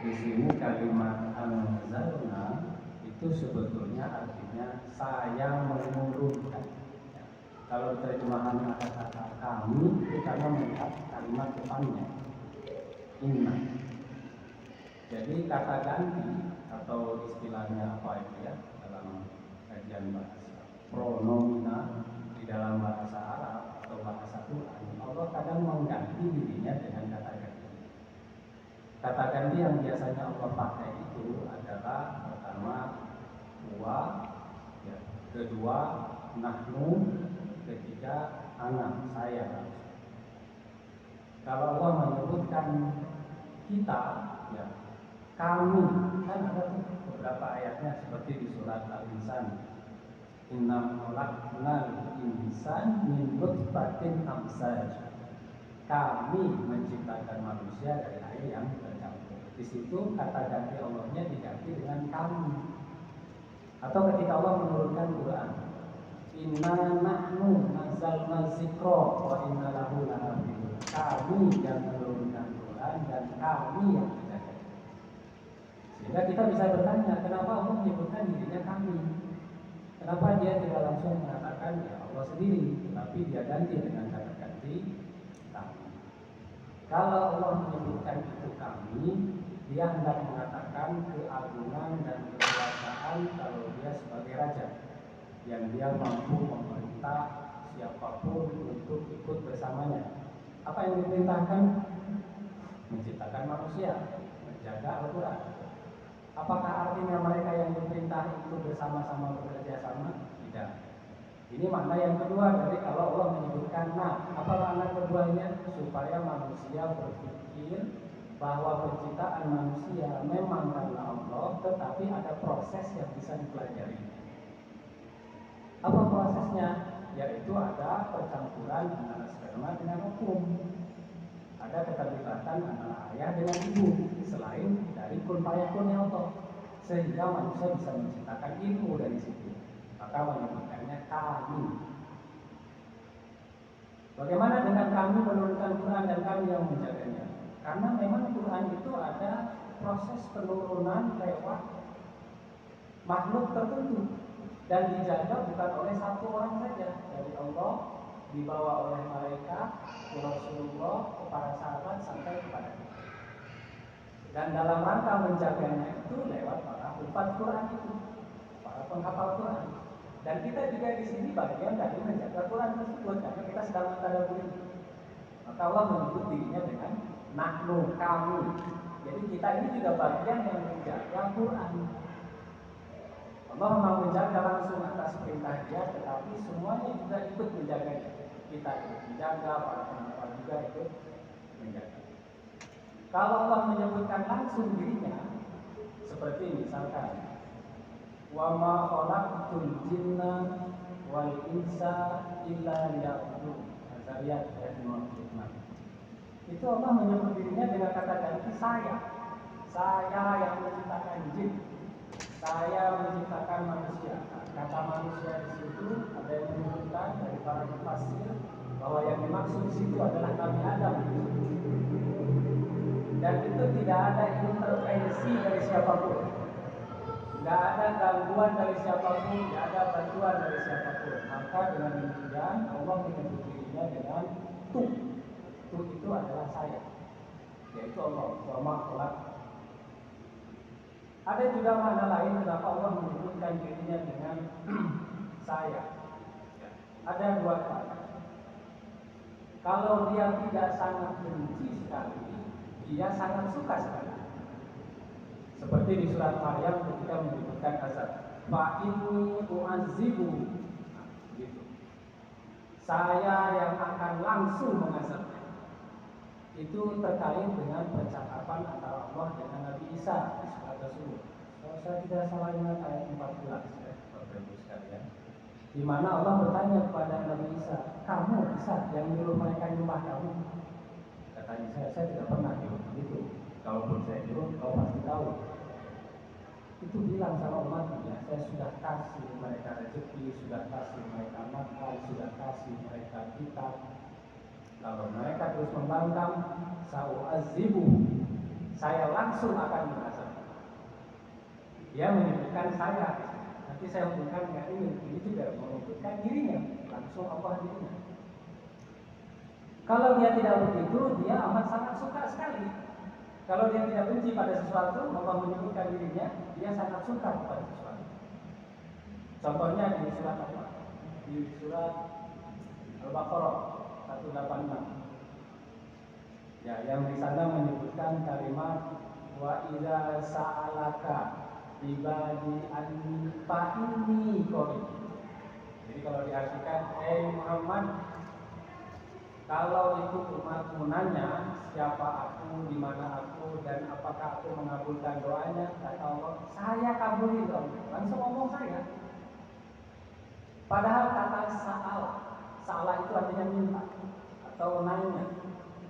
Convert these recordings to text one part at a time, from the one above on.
Di sini kalimat anzalna itu sebetulnya artinya saya menurunkan. Kalau terjemahan kata-kata kami itu karena melihat kalimat depannya inna. Jadi kata ganti atau istilahnya apa itu ya dalam kajian bahasa pronomina di dalam bahasa Arab atau bahasa Quran, Allah kadang mengganti dirinya dengan kata ganti. Kata ganti yang biasanya Allah pakai itu adalah pertama wa, ya, kedua nahnu, ketiga ana, saya. Kalau Allah menyebutkan kita, ya, kami, kan ada beberapa ayatnya seperti di surat Al-Insan. Inna khalaqnal insan min nutfatin amsaj. Kami menciptakan manusia dari air yang bercampur. Di situ kata ganti Allahnya diganti dengan kami. Atau ketika Allah menurunkan Quran, inna nahnu nazzalna dzikra wa inna lahu lahafidun. Kami yang menurunkan Quran dan kami yang menjaga. Sehingga kita bisa bertanya, kenapa Allah menyebutkan dirinya kami? Kenapa dia tidak langsung mengatakan ya Allah sendiri, tapi dia ganti dengan kata ganti kami. Kalau Allah menyebutkan itu kami, dia hendak mengatakan keagungan dan kekuasaan kalau dia sebagai raja, yang dia mampu memerintah siapapun untuk ikut bersamanya. Apa yang diperintahkan? Menciptakan manusia, menjaga Al-Quran. Apakah artinya mereka yang diperintah itu bersama-sama bekerja sama? Tidak. Ini makna yang kedua dari kalau Allah menyebutkan apa makna keduanya? Supaya manusia berpikir bahwa penciptaan manusia memang karena Allah, tetapi ada proses yang bisa dipelajari. Apa prosesnya? Yaitu ada percampuran antara sperma dengan ovum. Ada keterlibatan antara ayah dengan ibu selain dari kun fayakun Allah, sehingga manusia bisa menciptakan ilmu dari situ. Maka menyebutkannya kami. Bagaimana dengan kami menurunkan Quran dan kami yang menjaganya? Karena memang Quran itu ada proses penurunan lewat makhluk tertentu dan dijaga bukan oleh satu orang saja, dari Allah, dibawa oleh malaikat, Rasulullah, kepada sahabat sampai kepada kita. Dan dalam rangka menjaganya itu lewat para hufaz Quran itu, para penghafal Quran. Dan kita juga di sini bagian dari menjaga Quran tersebut karena kita sedang mentadabburi. Maka Allah menyebut dirinya dengan nahnu, kami. Jadi kita ini juga bagian yang menjaga Quran. Allah memang menjaga langsung atas perintah Dia, tetapi semuanya juga ikut menjaganya. Kita ikut menjaga, para penghafal juga ikut menjaga. Kalau Allah menyebutkan langsung dirinya, seperti misalkan, wa ma khalaqtul jinna wal insa illa liya'budun. Azariyat ayat 56. Itu Allah menyebut dirinya dengan kata ganti saya. Saya yang menciptakan jin. Saya menciptakan manusia. Kata manusia di situ ada yang menyebutkan dari para mufassir bahwa yang dimaksud di situ adalah Nabi Adam. Dan itu tidak ada intervensi dari siapapun, tidak ada gangguan dari siapapun, tidak ada bantuan dari siapapun. Maka dengan demikian Allah menyebut dirinya dengan tu. Tu itu adalah saya, yaitu Allah. Wa ma khalaq. Ada juga makna lain kenapa Allah menyebutkan dirinya dengan saya. Ada dua kata. Kalau dia tidak sangat benci sekali, dia sangat suka sekali. Seperti di surat Maryam ketika menyebutkan azab, fa inni u'adzibu, gitu. Saya yang akan langsung mengazab. Itu terkait dengan percakapan antara Allah dengan Nabi Isa di surat tersebut. Kalau saya tidak salah ingat ayat 14 ya, Bapak Ibu sekalian, di mana Allah bertanya kepada Nabi Isa, kamu Isa yang nyuruh mereka nyembah kamu? Katanya saya tidak pernah nyuruh begitu. Kalaupun saya nyuruh, kau pasti tahu. Itu bilang sama umatnya, saya sudah kasih mereka rezeki, sudah kasih mereka makan, sudah kasih mereka kitab. Kalau mereka terus membangkang, saya langsung akan munasabah. Dia menyebutkan saya, nanti saya hubungkan dengan ini juga menyebutkan dirinya, langsung Allah dirinya. Kalau dia tidak begitu, dia amat sangat suka sekali. Kalau dia tidak benci pada sesuatu, Allah menyebutkan dirinya, dia sangat suka pada sesuatu. Contohnya di surat apa? Di surat Al-Baqarah 186. Ya, yang di sana menyebutkan kalimat wa idza sa'alaka ibadi anni fa inni qarib. Jadi kalau diartikan, Muhammad, kalau itu umatmu nanya siapa aku, di mana aku, dan apakah aku mengabulkan doanya, kata Allah, saya kabulin doanya. Langsung ngomong saya. Padahal kata salah itu artinya minta atau nanya.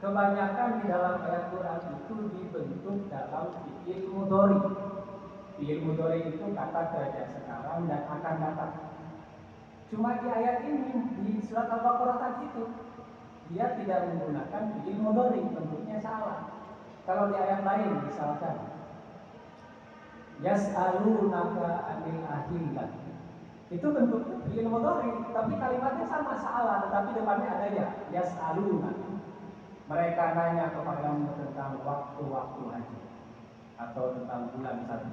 Kebanyakan di dalam ayat Quran itu dibentuk dalam fi'il mudhari. Fi'il mudhari itu kata kerja sekarang dan akan datang. Cuma di ayat ini, di surat Al-Baqarah tadi itu, dia tidak menggunakan fi'il mudhari, bentuknya salah. Kalau di ayat lain misalkan yas'alunaka 'anil ahillah, itu bentuknya fi'il mudhari, tapi kalimatnya sama, salah, tetapi depannya ada ya, yas'alunaka. Mereka nanya kepadamu tentang waktu-waktu haji atau tentang bulan satu.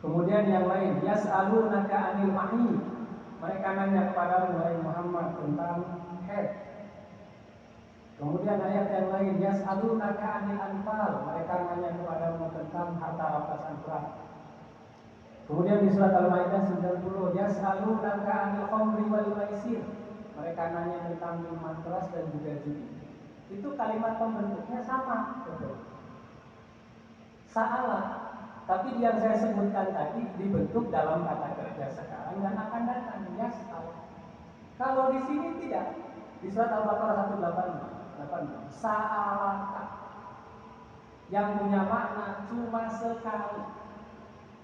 Kemudian yang lain, yas'alunaka 'anil mahid. Mereka nanya kepadamu wahai Muhammad tentang haid. Kemudian ayat yang lain, yas'alunaka 'anil anfal. Mereka nanya kepadamu tentang harta rampasan perang. Kemudian di surat Al-Maidah 90, yas'alunaka 'anil khamri wal maisir. Mereka nanya tentang minuman keras dan juga judi. Itu kalimat pembentuknya sama, betul. Salah, tapi yang saya sebutkan tadi dibentuk dalam kata kerja sekarang dan akan datang. Ya salah. Kalau di sini tidak, di surat Al-Baqarah 186, sa'alaka, yang punya makna cuma sekali.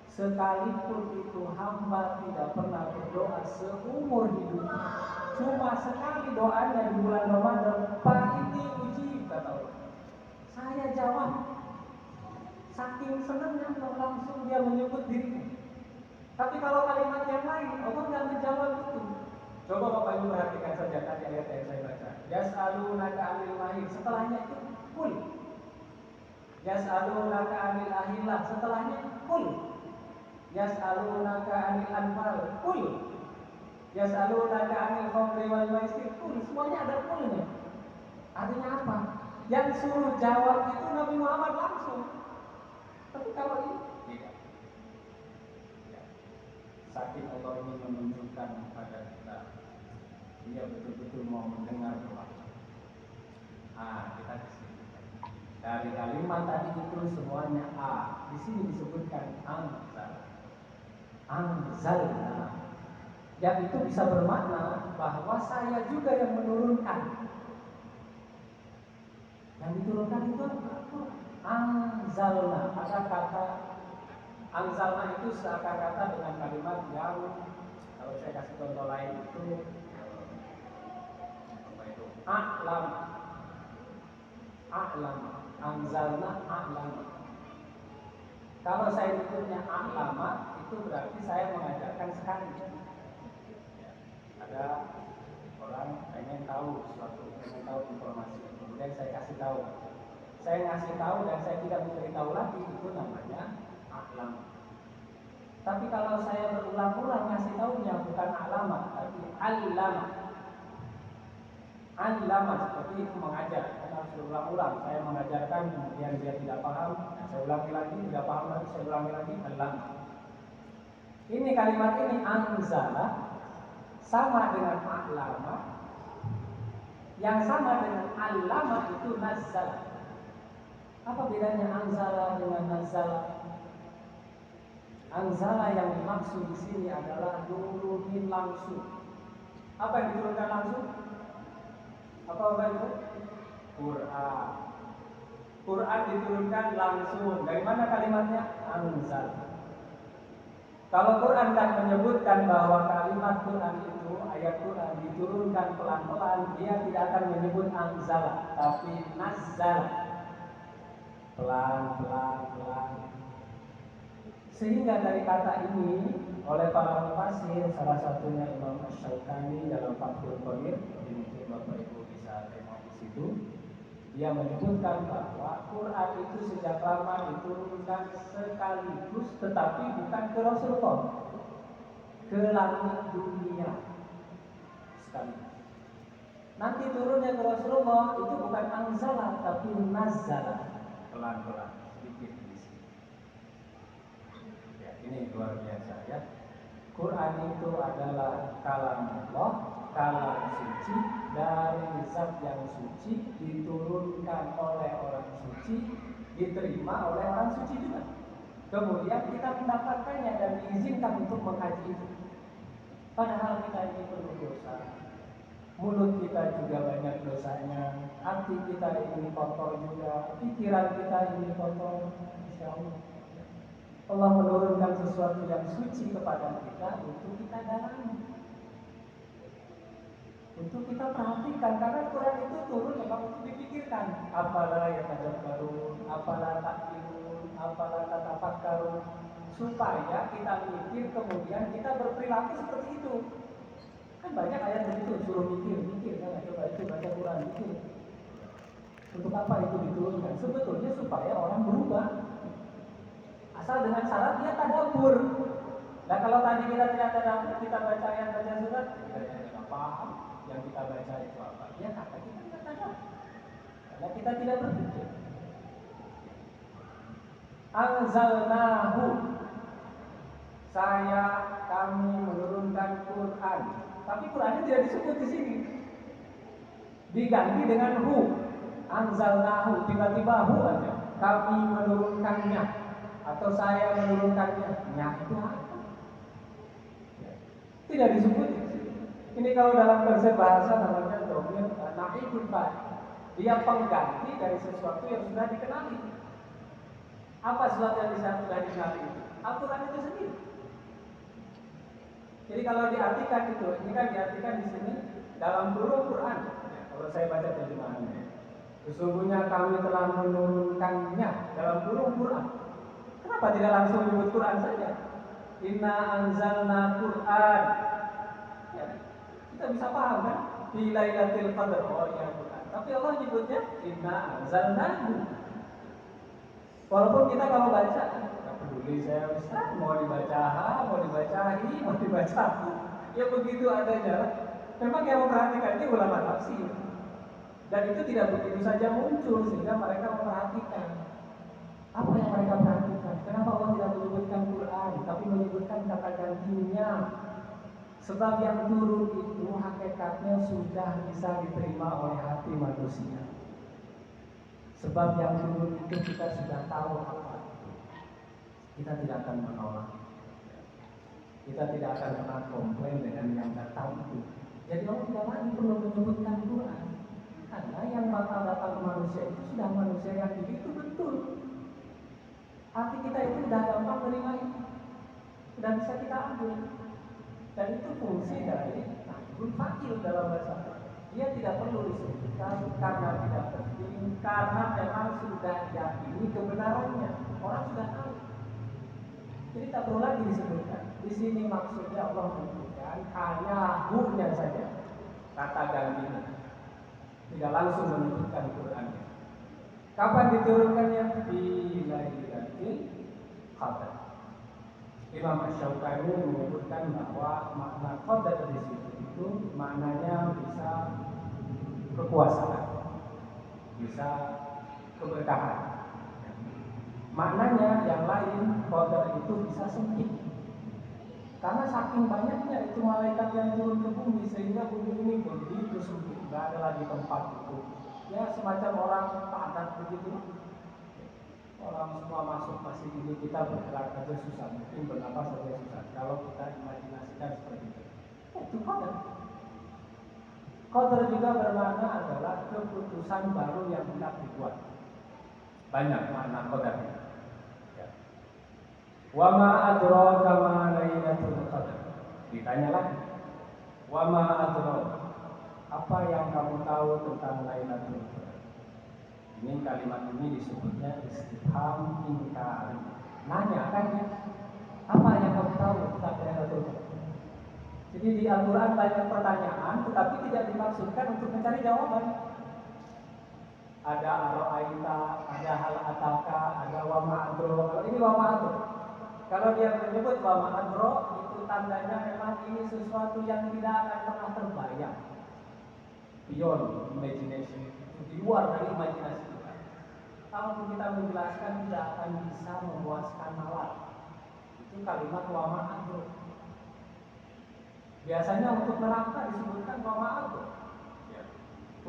Sekalipun itu hamba tidak pernah berdoa seumur hidupnya, cuma sekali doanya di bulan Ramadan, Pak ini uji, kata Allah. Saya jawab. Saking senangnya langsung dia menyebut dirinya. Tapi kalau kalimat yang lain, Allah nggak menjawab itu. Coba Bapak Ibu perhatikan saja tadi ayat yang saya baca. Yas'alunaka 'anil mahid. Setelahnya itu kul. Yas'alunaka 'anil ahillah. Setelahnya kul. Yas'alunaka 'anil anfal. Kul. Yas'alunaka 'anil khamri wal maisir. Kul. Semuanya ada kulnya. Artinya apa? Yang suruh jawab itu Nabi Muhammad langsung. Tapi kalau ini tidak. Ya. Saking Allah ini menunjukkan kepada kita, dia betul-betul mau mendengar doa. Kita di sini. Dari kalimat tadi itu semuanya Di sini disebutkan anzalna. Yang itu bisa bermakna bahwa saya juga yang menurunkan. Yang diturunkan itu apa? Anzalna. Ada kata anzalna itu seakan kata dengan kalimat yang, kalau saya kasih contoh lain itu apa itu? A'lam. Anzalna a'lam. Kalau saya nyebutnya a'lama, itu berarti saya mengajarkan sekali. Ya, ada orang pengen tahu sesuatu, pengen tahu informasi, kemudian saya kasih tahu. Saya ngasih tahu dan saya tidak memberitahu lagi, itu namanya a'lam. Tapi kalau saya berulang-ulang ngasih tahunya bukan a'lama, tapi allama. Allama seperti itu mengajar, kan harus berulang-ulang. Saya mengajarkan, kemudian dia tidak paham, saya ulangi lagi, tidak paham lagi, saya ulangi lagi, allama. Ini kalimat ini anzala sama dengan a'lama. Yang sama dengan allama itu nazzala. Apa bedanya anzala dengan nazzala? Anzala yang dimaksud di sini adalah nurunin langsung. Apa yang diturunkan langsung? Apa itu? Quran. Quran diturunkan langsung. Dari mana kalimatnya? Anzal. Kalau Quran kan menyebutkan bahwa kalimat Quran itu, ayat Quran diturunkan pelan-pelan, dia tidak akan menyebut anzal, tapi nazzal. pelan. Sehingga dari kata ini oleh para mufassir, salah satunya Imam Asy-Syaukani dalam Fathul Qadir, mungkin Bapak Ibu bisa tengok di situ, dia menyebutkan bahwa Quran itu sejak lama diturunkan sekaligus, tetapi bukan ke Rasulullah, ke langit dunia sekaligus. Nanti turunnya ke Rasulullah itu bukan anzala, tapi nazala, pelan-pelan, sedikit di sini. Ya, ini luar biasa ya. Quran itu adalah kalam Allah, kalam suci dari zat yang suci, diturunkan oleh orang suci, diterima oleh orang suci juga. Kemudian kita mendapatkannya dan diizinkan untuk mengkaji itu. Padahal kita ini penuh dosa. Mulut kita juga banyak dosanya, hati kita ini kotor juga, pikiran kita ini kotor. Insya Allah Allah menurunkan sesuatu yang suci kepada kita untuk kita dalami, untuk kita perhatikan, karena Quran itu turun memang untuk dipikirkan. Apalah yatadabbarun, apalah ta'qilun, apalah tatafakkarun, supaya kita mikir kemudian kita berperilaku seperti itu. Kan banyak ayat begitu, suruh mikir kan, coba itu baca Quran, mikir. Untuk apa itu diturunkan? Sebetulnya supaya orang berubah. Asal dengan syarat dia tadabbur. Nah kalau tadi kita tidak tadabbur, kita baca ayat, baca surat, kita tidak paham yang kita baca itu apa. Ya karena kita tidak tadabbur, karena kita tidak berpikir. Anzalnahu, kami menurunkan Quran. Tapi Qurannya tidak disebut di sini. Diganti dengan hu. Anzalnahu, tiba-tiba hu aja. Kami menurunkannya atau saya menurunkannya. Nya itu apa? Tidak disebut di sini. Ini kalau dalam konsep bahasa namanya dhamir naibul fa'il. Dia pengganti dari sesuatu yang sudah dikenali. Apa sesuatu yang sudah dikenali itu? Al-Quran itu sendiri. Jadi kalau diartikan itu, ini kan diartikan di sini dalam huruf Quran. Ya, kalau saya baca terjemahannya, sesungguhnya kami telah menurunkannya dalam huruf Quran. Kenapa tidak langsung menyebut Quran saja? Inna anzalna Quran. Ya, kita bisa paham kan? Di Lailatul Qadar, oh ya Quran. Tapi Allah nyebutnya Inna anzalnahu. Walaupun kita kalau baca, nggak peduli saya Ustaz, mau dibaca ha, mau dibaca hi, mau dibaca hu, ya begitu adanya. Memang yang memperhatikan ini ulama tafsir, dan itu tidak begitu saja muncul sehingga mereka memperhatikan. Apa yang mereka perhatikan? Kenapa Allah tidak menyebutkan Quran, tapi menyebutkan kata gantinya? Sebab yang turun itu hakikatnya sudah bisa diterima oleh hati manusia. Sebab yang turun itu kita sudah tahu apa itu. Kita tidak akan menolak. Kita tidak akan pernah komplain dengan yang tidak tahu itu. Jadi Allah tidak lagi perlu menyebutkan Quran. Karena yang bakal datang ke manusia itu sudah manusia yang itu betul. Hati kita itu sudah gampang menerima itu. Sudah bisa kita ambil. Dan itu fungsi dari naibul fa'il dalam bahasa Arab. Dia tidak perlu disebutkan karena tidak penting, karena memang sudah diyakini kebenarannya. Orang sudah tahu. Jadi tak perlu lagi disebutkan. Di sini maksudnya Allah menyebutkan hanya hu-nya saja, kata gantinya. Tidak langsung menyebutkan Qurannya. Kapan diturunkannya? Di Lailatul Qadar. Imam Asy-Syaukani menyebutkan bahwa makna qadar di situ itu maknanya bisa kekuasaan, bisa keberkahan. Maknanya yang lain, qadar itu bisa sempit. Karena saking banyaknya itu malaikat yang turun ke bumi sehingga bumi ini begitu sempit, tidak ada lagi tempat itu. Ya semacam orang padat begitu. Orang semua masuk masih ini, kita bergerak saja susah, mungkin bernapas saja susah. Kalau kita imajinasikan seperti itu, itu qadar. Qadar juga bermakna adalah keputusan baru yang hendak dibuat. Banyak makna qadarnya. Ya. Wa ma adraka ma lailatul qadar. Ditanya lagi. Wa ma adraka. Apa yang kamu tahu tentang Lailatul Qadar? Ini kalimat ini disebutnya istifham ingkari. Nanya kan ya, apa yang kamu tahu tentang Lailatul Qadar? Jadi di Al-Quran banyak pertanyaan, tetapi tidak dimaksudkan untuk mencari jawaban. Ada aro'aita, ada hal ataka, ada wa ma'adro. Kalau ini wa ma'adro, kalau dia menyebut wa ma'adro, itu tandanya memang ini sesuatu yang tidak akan pernah terbayang, beyond imagination, di luar dari imajinasi kita. Kalau kita menjelaskan tidak akan bisa memuaskan nalar. Itu kalimat wa ma'adro. Biasanya untuk neraka disebutkan wa ma'adro.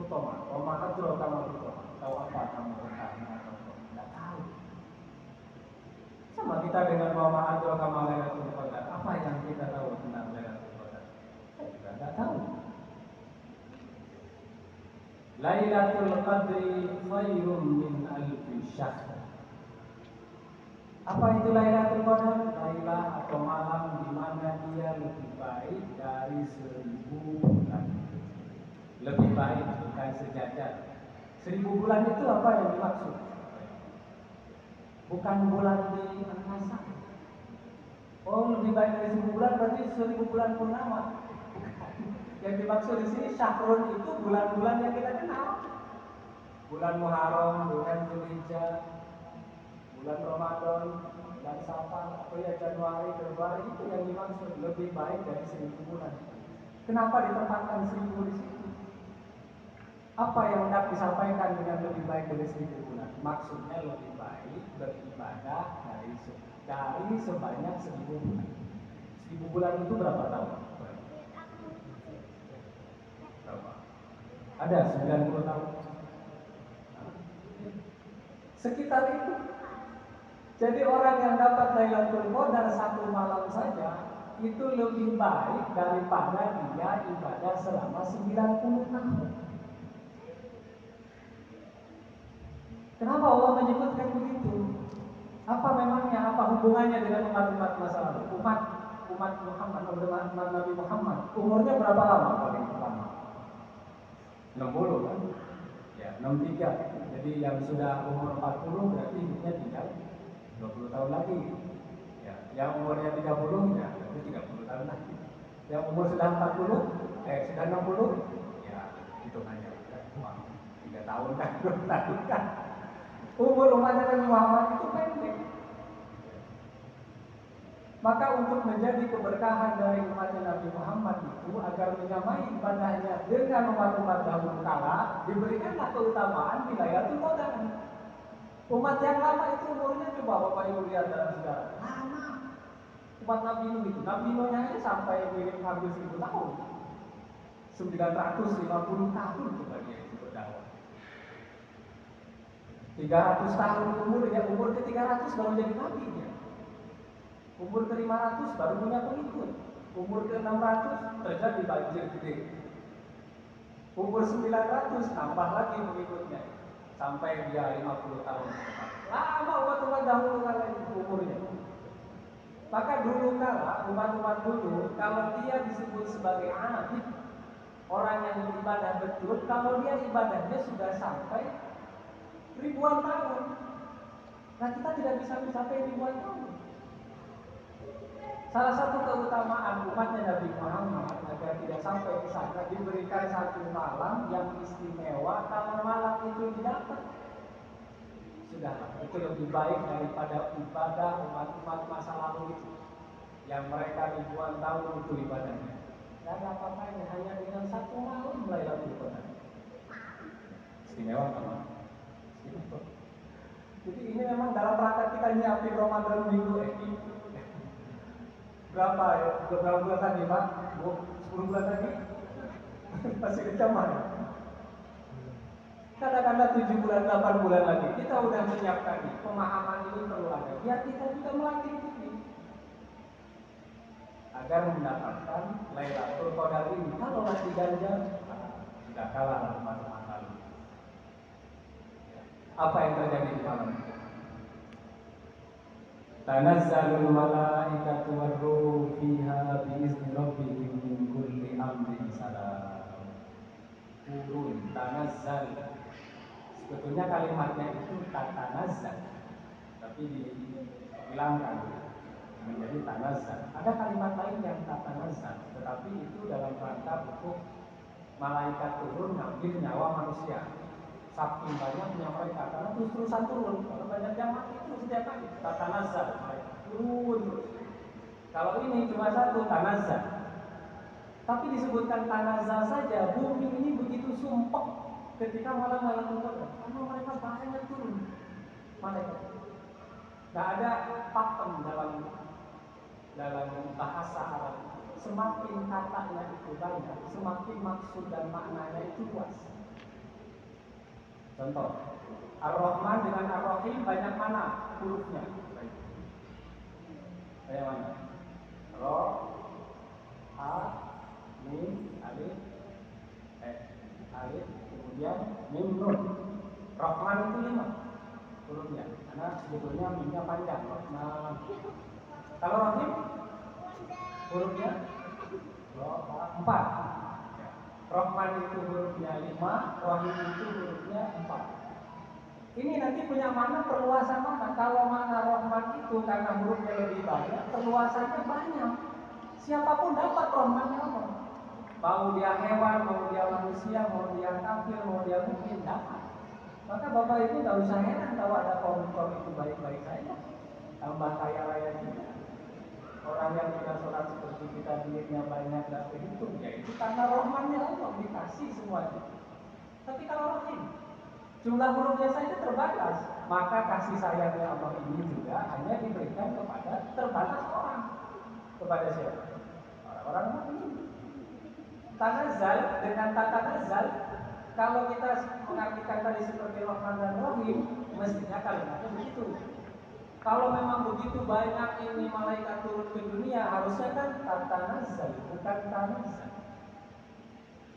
Utama, wa ma'adro kamu utama. Tahu apa kamu tentang atau tidak tahu. Sama kita dengan wa ma'adro kamu Lailatul Qadar. Apa yang kita tahu tentang Lailatul Qadar? Kita juga tidak tahu. Lailatul Qadri khairun min alfi syahr. Apa itu Lailatul Qadar? Lailah atau malam di mana dia lebih baik dari 1000 bulan. Lebih baik, bukan sejajar. 1000 bulan itu apa yang dimaksud? Bukan bulan di angkasa. Oh, lebih baik dari 1000 bulan berarti 1000 bulan purnama. Yang dimaksud di sini syahrun itu bulan-bulan yang kita kenal. Bulan Muharram, bulan Dzulhijjah, bulan Ramadan, bulan Safar, atau ya Januari, Februari, itu yang dimaksud lebih baik dari 1000 bulan. Kenapa ditempatkan 1000 di situ? Apa yang hendak disampaikan dengan lebih baik dari 1000 bulan? Maksudnya lebih baik beribadah dari sebanyak 1000 bulan. 1000 bulan itu berapa tahun? Berapa? Ada 90 tahun. Sekitar itu. Jadi orang yang dapat Lailatul Qadar satu malam saja itu lebih baik daripada dia ibadah selama 90 tahun. Kenapa Allah menyebutkan begitu? Apa memangnya, apa hubungannya dengan umat-umat masa lalu? Umat Muhammad, umat Nabi Muhammad, umurnya berapa lama paling lama? 60 kan? Ya, 63. Jadi yang sudah umur 40 berarti hidupnya tinggal 20 tahun lagi. Ya, yang umurnya 30 ya berarti 30 tahun lagi. Yang umur sudah sudah 60 ya hitungannya 3 tahun kan, 2 tahun kan. Umur umat Nabi Muhammad itu pendek. Maka untuk menjadi keberkahan dari umat Nabi Muhammad itu agar menyamai ibadahnya dengan umat-umat dahulu kala, diberikanlah keutamaan di Lailatul Qadar. Umat yang lama itu umurnya coba Bapak Ibu lihat dalam sejarah. Lama. Umat Nabi Nuh itu, Nabi Nuhnya aja sampai mirip hampir 1000 tahun. 950 tahun coba dia itu berdakwah. 300 tahun umur ke 300 baru jadi nabi dia. Umur ke 500 baru punya pengikut. Umur ke 600 terjadi banjir gede. Umur 900 tambah lagi pengikutnya sampai dia 50 tahun. Lama umat-umat dahulu kala itu umurnya. Maka dulu kala umat-umat dulu kalau dia disebut sebagai abid, orang yang beribadah betul, kalau dia ibadahnya sudah sampai ribuan tahun. Nah, kita tidak bisa mencapai ribuan tahun. Salah satu keutamaan umatnya Nabi Muhammad agar tidak sampai di sana diberikan satu malam yang istimewa. Kalau malam itu didapat, sudahlah, itu lebih baik daripada ibadah umat-umat masa lalu itu yang mereka ribuan tahun itu ibadahnya. Tidak ada apa-apanya, hanya dengan satu malam Lailatul Qadar. Istimewa teman. Jadi ini memang dalam rangka kita nyiapin Ramadan minggu ini. Berapa ya? Berapa bulan lagi Pak? 10 bulan lagi? Masih kecaman ya? Katakanlah 7 bulan, 8 bulan lagi. Kita udah menyiapkan nih. Pemahaman ini perlu ada. Biar kita juga melatih diri. Agar mendapatkan Lailatul Qadar ini. Kalau masih ganjal, sudah kalah umat-umat lalu. Apa yang terjadi di malam itu? Tanazzalul malaikatu war-ruhu fiha bi'izni rabbihim min kulli amrin salam. Turun, tanazzal. Sebetulnya kalimatnya itu tatanazal, tapi dihilangkan menjadi tanazal. Ada kalimat lain yang tatanazal, tetapi itu dalam rangka untuk malaikat turun ngambil nyawa manusia. Saking banyaknya mereka, karena terus-terusan turun. Kalau banyak yang mati itu setiap hari tatanazal, mereka turun terus. Kalau ini cuma satu tanazal, tapi disebutkan tanazal saja. Bumi ini begitu sumpek ketika malam-malam Qadar, karena mereka banyak turun malaikat. Tidak ada pakem dalam bahasa Arab. Semakin katanya itu banyak, semakin maksud dan maknanya itu luas. Contoh, Ar-Rahman dengan Ar-Rahim banyak mana hurufnya? Banyak mana? Ro, Ha, Mim, Alif, Alif, kemudian Mim, Nun. Rahman itu 5 hurufnya, karena sebetulnya Mimnya panjang. Rahman. Kalau Rahim hurufnya 4. Rahman itu hurufnya 5, Rahim itu hurufnya 4. Ini nanti punya mana perluasan mana? Kalau mana Rahman itu karena hurufnya lebih banyak, perluasannya banyak. Siapapun dapat Rahmannya apa? Mau dia hewan, mau dia manusia, mau dia kafir, mau dia mukmin, dapat. Maka Bapak Ibu tidak usah heran kalau ada kaum itu baik-baik saja, tambah kaya raya juga. Orang yang tidak sholat seperti kita, duitnya banyak, tidak berhitung, ya itu karena Rahmannya Allah dikasih semuanya. Tapi kalau Rahim, jumlah hurufnya saja terbatas, maka kasih sayangnya Allah ini juga hanya diberikan kepada terbatas orang. Kepada siapa? Orang-orang mukmin. Tanazal dengan tatanazal, kalau kita mengartikan tadi seperti Rahman dan Rahim, mestinya kalimatnya begitu. Kalau memang begitu banyak ini malaikat turun ke dunia, harusnya kan tatanazal, bukan tanazal.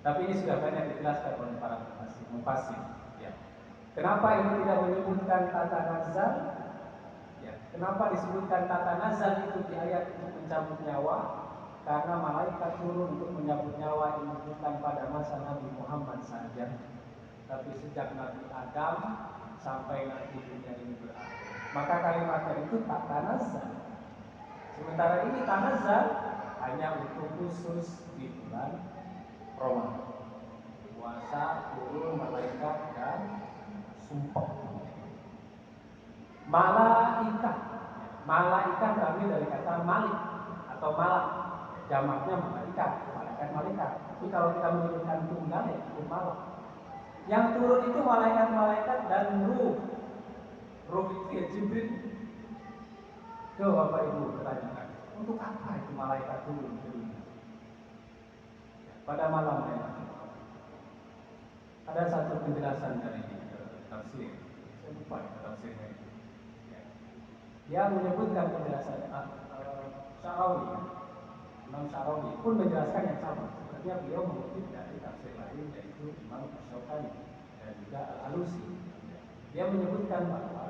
Tapi ini sudah banyak dijelaskan oleh para mufassir. Ya. Kenapa ini tidak menyebutkan tatanazal? Ya. Kenapa disebutkan tatanazal itu di ayat untuk mencabut nyawa? Karena malaikat turun untuk mencabut nyawa ini bukan pada masa Nabi Muhammad saja, tapi sejak Nabi Adam sampai nanti dunia ini berakhir. Maka kalimatnya itu tatanazal. Sementara ini tanazal hanya untuk khusus di bulan Ramadan. Puasa, turun malaikat dan sumpah. Malaikat. Malaikat terambil dari kata malik atau malak. Jamaknya malaikat, malaikat. Tapi kalau kita menyebutkan tunggal itu malak. Yang turun itu malaikat-malaikat dan ruh. Ruh itu ya Jibril. Coba Bapak Ibu pertanyakan, untuk apa itu malaikat turun ke dunia? Pada malam ini ada satu penjelasan dari tafsir. Saya lupa tafsirnya. Dia menyebutkan penjelasan Syarawi. Imam Syarawi pun menjelaskan yang sama. Sebenarnya beliau mengutip dari tafsir lain, yaitu Imam Asy-Syaukani dan juga Al-Alusi. Dia menyebutkan bahwa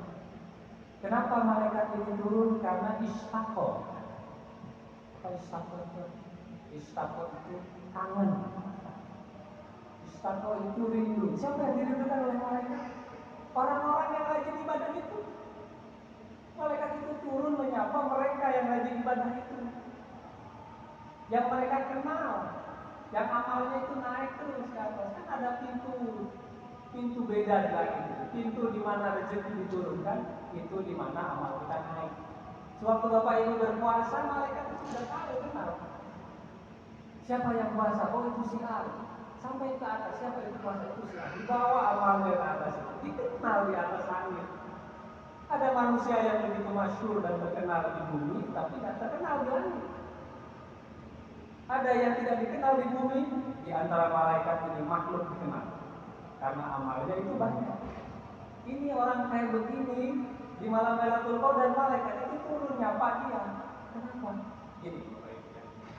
kenapa malaikat ini turun, karena istaqo. Apa istaqo itu? Istaqo itu kangen. Istaqo itu rindu. Siapa yang dirindukan oleh malaikat? Orang-orang yang rajin ibadah itu. Malaikat itu turun menyapa mereka yang rajin ibadah itu, yang mereka kenal, yang amalnya itu naik terus ke atas. Kan ada pintu beda lagi. Pintu di mana rezeki diturunkan, itu di mana amal kita naik. Sewaktu Bapak Ibu berpuasa, malaikat itu sudah tahu, kenal. Siapa yang puasa? Oh, itu si A. Sampai ke atas, siapa yang puasa? Itu si A. Dibawa amalnya ke atas, dikenal di atas langit. Ada manusia yang begitu masyhur dan terkenal di bumi, tapi tidak terkenal di langit. Ada yang tidak dikenal di bumi, di antara malaikat ini makhluk dikenal, karena amalnya itu banyak. Ini orang kayak begini, di malam Lailatul Qadar malaikat itu turun nyapa dia. Kenapa? Gini,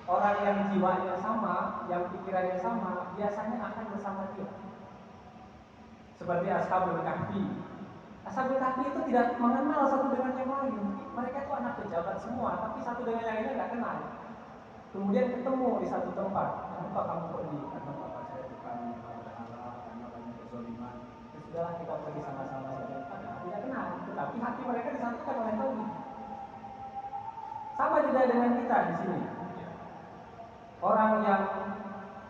orang yang jiwanya sama, yang pikirannya sama, biasanya akan bersama dia. Seperti Ashabul Kahfi. Ashabul Kahfi itu tidak mengenal satu dengan yang lain. Mereka itu anak pejabat semua, tapi satu dengan yang lainnya tidak kenal. Kemudian ketemu di satu tempat. Kenapa kamu pergi? Karena bapak saya tukang berhala, karena banyak kezaliman. Sudahlah kita pergi sama-sama saja. Padahal tidak kenal, tetapi hati mereka disatukan oleh tauhid. Sama juga dengan kita di sini. Orang yang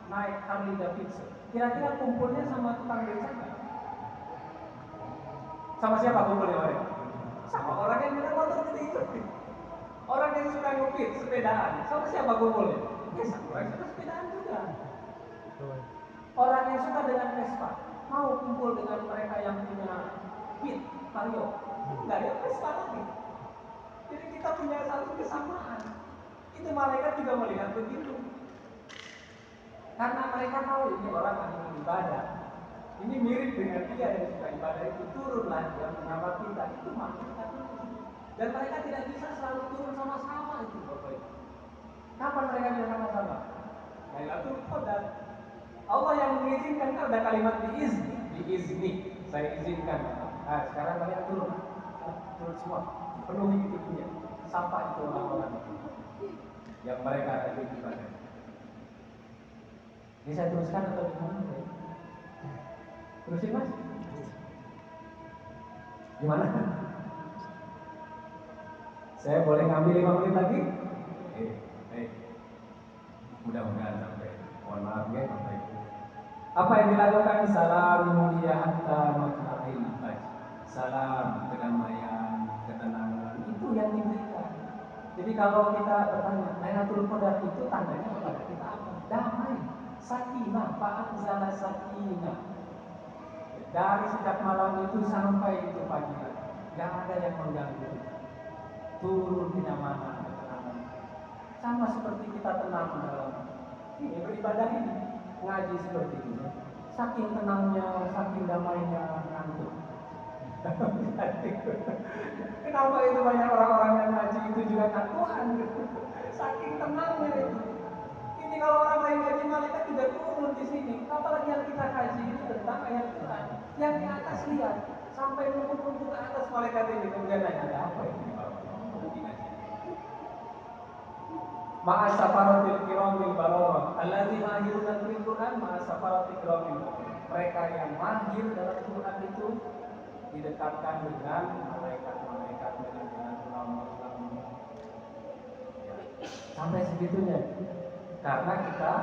naik Harley Davidson, kira-kira kumpulnya sama tukang beca nggak? Sama siapa kumpulnya mereka? Sama orang yang punya motor gede itu. Orang yang suka ngupit sepedaan, sama siapa kumpulnya? Ya sama orang yang suka sepedaan juga. Orang yang suka dengan Vespa, mau kumpul dengan mereka yang punya Fit, Vario, nggak ada Vespa lagi. Jadi kita punya satu kesamaan. Itu malaikat juga melihat begitu. Karena mereka tahu ini orang ahli ibadah. Ini mirip dengan dia yang suka ibadah itu, turunlah dia menyapa kita. Itu malaikat itu. Dan mereka tidak bisa selalu turun sama-sama itu Bapak Ibu. Kapan mereka bisa sama-sama? Lailatul Qadar. Allah yang mengizinkan, kan ada kalimat diizni. Saya izinkan. Nah, sekarang kalian turun semua. Penuhi itu dunia. Sapa itu orang-orang yang mereka ada di ibadah. Ini saya teruskan atau gimana? Terusin Mas? Gimana? Saya boleh ngambil 5 menit lagi? Mudah-mudahan sampai. Mohon maaf ya Bapak Ibu. Apa yang dilakukan? Salam ya hatta matla'il fajr. Salam, kedamaian, ketenangan, itu yang diberikan. Jadi kalau kita bertanya, Lailatul Qadar itu tandanya kepada kita apa? Damai, sakinah, fa'anzala sakinah. Dari sejak malam itu sampai itu pagi, tidak ada yang mengganggu kita. Turun kenyamanan, ketenangan. Sama seperti kita tenang dalam ini beribadah ini, ngaji seperti ini. Saking tenangnya, saking damainya, ngantuk. Kenapa itu banyak orang-orang yang ngaji itu juga ngantuan? Saking tenangnya itu. Ini kalau orang lain ngaji malaikat tidak turun di sini. Apalagi yang kita kaji ini tentang ayat Quran. Yang di atas lihat sampai nunggu ke atas malaikat ini kemudian nanya ada apa ini Bapak? Ma'asafaratil kiramil bararah alladzina mahiruna fil Quran ma'asafaratil kiramil bararah. Mereka yang mahir dalam Quran itu didekatkan dengan malaikat-malaikat dengan ulama-ulama. Sampai segitunya. Karena kita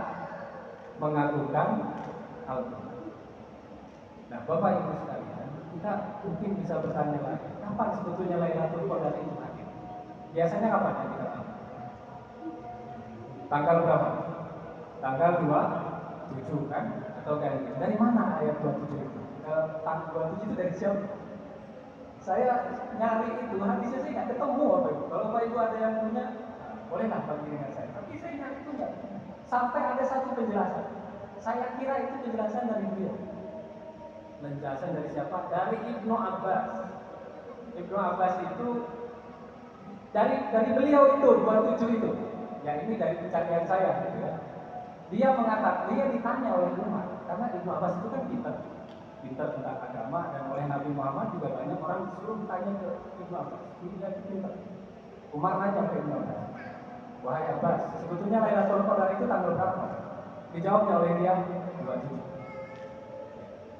mengagungkan Al-Quran. Nah, Bapak Ibu sekalian, kita mungkin bisa bertanya lagi, kapan sebetulnya Lailatul Qadar itu hadir? Biasanya kapan yang kita tahu? Tanggal berapa? Tanggal 27 kan? Atau kayak gitu. Dari mana ayat 27 itu? Tanggal 27 itu dari siapa? Saya nyari itu, hadisnya saya nggak ketemu Bapak Ibu. Kalau Bapak Ibu ada yang punya, bolehlah bagi dengan saya. Tapi saya nyari itu nggak. Sampai ada satu penjelasan. Saya kira itu penjelasan dari beliau. Penjelasan dari siapa? Dari Ibnu Abbas. Ibnu Abbas itu dari beliau itu 27 itu. Ya ini dari pencarian saya. Gitu ya. Dia mengatakan, dia ditanya oleh Umar, karena Ibnu Abbas itu kan pintar tentang agama, dan oleh Nabi Muhammad juga banyak orang disuruh bertanya ke Ibnu Abbas. Dia pintar. Umar nanya ke Ibnu Abbas, wahai Abbas, sebetulnya Lailatul Qadar itu tanggal berapa? Dijawabnya oleh dia 27.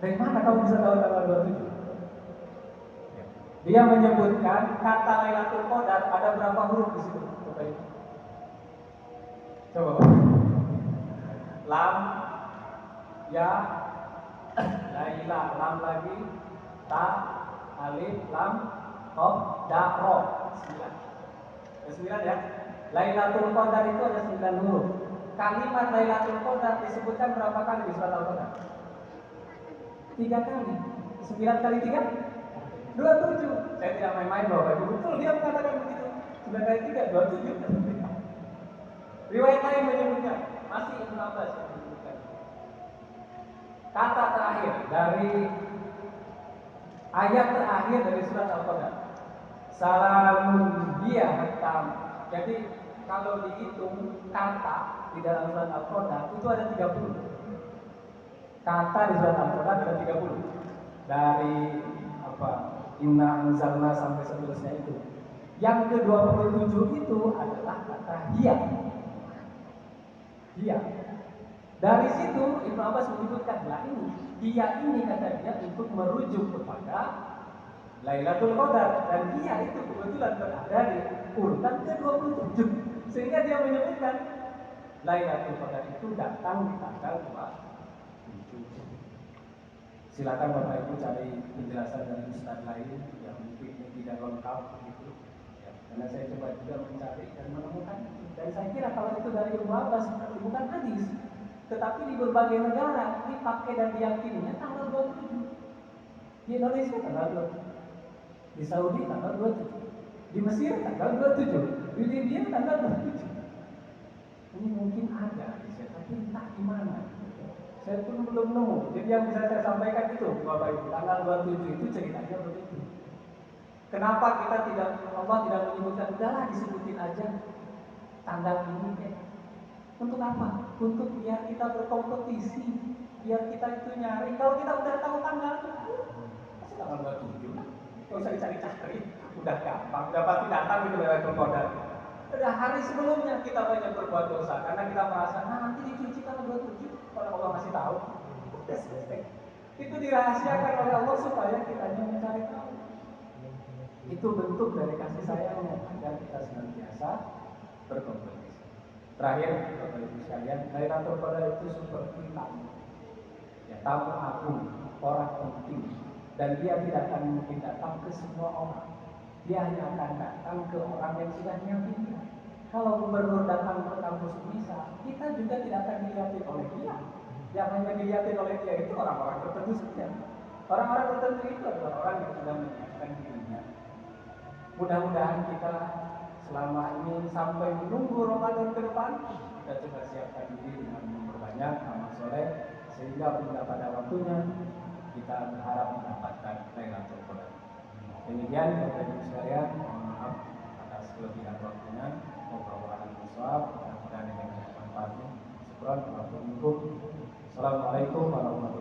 Dari mana kamu bisa tahu tanggal 27? Dia menyebutkan kata Lailatul Qadar ada berapa huruf di situ? Coba. Lam, ya, laila, lam lagi, ta, alif, lam, qaf, da, ro. 9. Ada 9 ya. Lailatul Qadar itu ada 9 huruf. Kalimat Lailatul Qadar disebutkan berapa kali di surat Al-Qadar? 3 kali. 9 kali 3? 27. Saya tidak main-main Bapak Ibu. Betul dia mengatakan begitu. 9 kali 3, 27. Riwayat lain menyebutkan, masih Ibnu Abbas yang menyebutkan. Kata terakhir dari ayat terakhir dari surat Al-Qadar. Salamun hiya hatta. Jadi kalau dihitung kata di dalam surat Al-Qadar itu ada 30. Kata di surat Al-Qadar ada 30. Dari inna anzalna sampai seterusnya itu. Yang ke-27 itu adalah kata hiya. Hiya. Dari situ Ibnu Abbas menyebutkan, lah ini kata dia untuk merujuk kepada Lailatul Qadar, dan dia itu kebetulan berada di urutan ke-27, sehingga dia menyebutkan Lailatul Qadar itu datang di tanggal 27. Silakan Bapak Ibu cari penjelasan dari ustaz lain yang mungkin tidak lengkap gitu. Ya, karena saya coba juga mencari dan menemukan itu. Dan saya kira kalau itu dari Ibnu Abbas bukan hadis, tetapi di berbagai negara dipakai dan diyakininya tanggal 27. Di Indonesia tanggal 27. Di Saudi tanggal 27, di Mesir tanggal 27, di India tanggal 27. Ini mungkin ada di sana, tapi entah di mana. Saya pun belum nemu. Jadi yang bisa saya sampaikan itu, Bapak Ibu, tanggal 27 itu ceritanya begitu. Kenapa kita Allah tidak menyebutkan, udahlah disebutin aja tanggal ini? Untuk apa? Untuk biar kita berkompetisi, biar kita itu nyari. Kalau kita udah tahu tanggal itu, pasti tanggal 27. Gak usah dicari-cari, udah gampang, udah pasti datang gitu Lailatul Qadar. Udah hari sebelumnya kita banyak berbuat dosa karena kita merasa, nanti dicuci tanggal 27, kalau Allah masih tahu. Udah selesai. Itu dirahasiakan oleh Allah supaya kita mencari tahu. Itu bentuk dari kasih sayangnya agar kita senantiasa berkompetisi. Terakhir, Bapak Ibu sekalian, Lailatul Qadar itu seperti tamu. Ya, tamu agung, orang penting. Dan dia tidak akan mungkin datang ke semua orang. Dia hanya akan datang ke orang yang sudah nyiapin dia. Kalau gubernur datang ke kampus Unisa, kita juga tidak akan dilihatin oleh dia. Yang hanya dilihatin oleh dia itu orang-orang tertentu saja. Orang-orang tertentu itu adalah orang yang sudah menyiapkan dirinya. Mudah-mudahan kita selama ini sampai menunggu Ramadan ke depan, kita coba siapkan diri dengan memperbanyak amal soleh, sehingga pada waktunya kita berharap mendapatkan Lailatul Qadar. Demikian Bapak Ibu sekalian, mohon maaf atas kelebihan waktunya. Mudah-mudahan mudah-mudahan dengan manfaatnya. Syukran. Assalamualaikum warahmatullahi wabarakatuh.